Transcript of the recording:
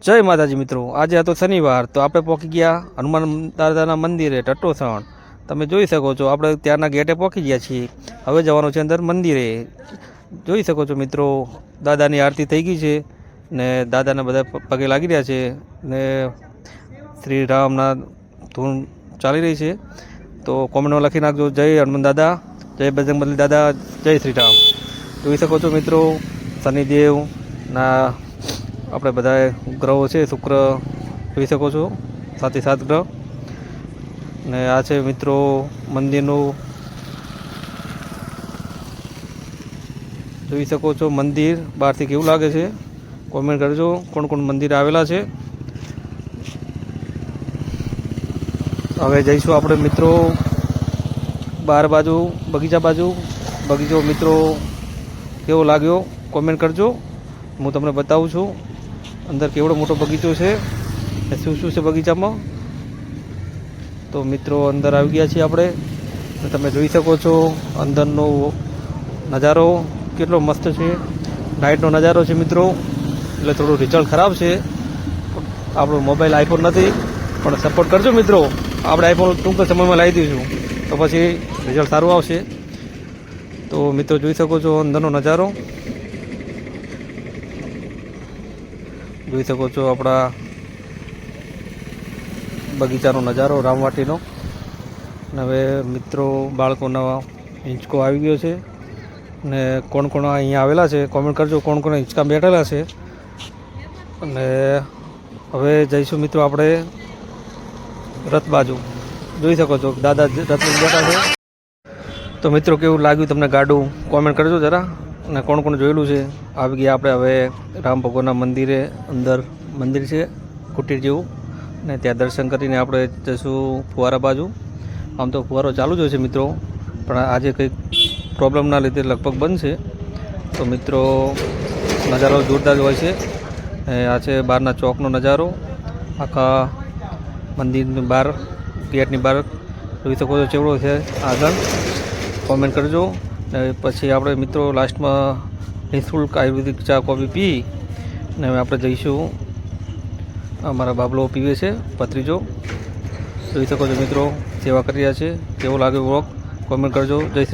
જય માતાજી મિત્રો, આજે હતો શનિવાર તો આપણે પહોંચી ગયા હનુમાન દાદાના મંદિરે ટટ્ટોસણ। તમે જોઈ શકો છો આપણે ત્યાંના ગેટે પહોંચી ગયા છીએ। હવે જવાનું છે અંદર મંદિરે। જોઈ શકો છો મિત્રો, દાદાની આરતી થઈ ગઈ છે ને દાદાને બધા પગે લાગી રહ્યા છે ને શ્રી રામના ધૂન ચાલી રહી છે। તો કોમેન્ટમાં લખી નાખજો જય હનુમાન દાદા, જય બજરંગબલી દાદા, જય શ્રી રામ। જોઈ શકો છો મિત્રો, શનિદેવના આપણે બધા ગ્રહો છે, શુક્ર જોઈ શકો છો, 7 ગ્રહ। ને આ છે મિત્રો મંદિરનું, જોઈ શકો છો મંદિર બહારથી કેવું લાગે છે, કોમેન્ટ કરજો કોણ કોણ મંદિર આવેલા છે। હવે જઈશું આપણે મિત્રો બહાર બાજુ, બગીચા બાજુ। બગીચો મિત્રો કેવો લાગ્યો કોમેન્ટ કરજો, હું તમને બતાવું છું અંદર કેવડો મોટો બગીચો છે ને શું શું છે બગીચામાં। તો મિત્રો અંદર આવી ગયા છીએ આપણે, તમે જોઈ શકો છો અંદરનો નજારો કેટલો મસ્ત છે। નાઇટનો નજારો છે મિત્રો, એટલે થોડું રિઝલ્ટ ખરાબ છે, આપણો મોબાઈલ આઈફોન નથી, પણ સપોર્ટ કરજો મિત્રો, આપણે આઈફોન ટૂંક સમયમાં લાવી દઈશું તો પછી રિઝલ્ટ સારું આવશે। તો મિત્રો જોઈ શકો છો અંદરનો નજારો, જોઈ શકો છો આપણા બગીચાનો નજારો રામવાટીનો। અને હવે મિત્રો બાળકોનો હિંચકો આવી ગયો છે ને કોણ કોણ અહીંયા આવેલા છે કોમેન્ટ કરજો, કોણ કોણ હિંચકા બેઠેલા છે। અને હવે જઈશું મિત્રો આપણે રથ બાજુ, જોઈ શકો છો દાદા રથ બેઠા છે। તો મિત્રો કેવું લાગ્યું તમને ગાડું કોમેન્ટ કરજો જરા, અને કોણ કોણ જોયેલું છે। આવી ગયા આપણે હવે રામ ભગવાનના મંદિરે, અંદર મંદિર છે કુટીર જેવું, ને ત્યાં દર્શન કરીને આપણે જઈશું ફુવારા બાજુ। આમ તો ફુવારો ચાલુ જ હોય છે મિત્રો, પણ આજે કંઈક પ્રોબ્લેમના લીધે લગભગ બંધ છે। તો મિત્રો નજારો જોરદાર હોય છે। આ છે બહારના ચોકનો નજારો, આખા મંદિરની બહાર, ગેટની બહાર જોઈ શકો છો ચેવડો છે આગળ, કોમેન્ટ કરજો। પછી આપણે મિત્રો લાસ્ટમાં નિઃશુલ્ક આયુર્વેદિક ચા કોફી પી ને હવે આપણે જઈશું, અમારા બાબલો પીવે છે ભત્રીજો, જોઈ શકો છો મિત્રો સેવા કરી રહ્યા છે। કેવો લાગે વ્લોગ કોમેન્ટ કરજો। જય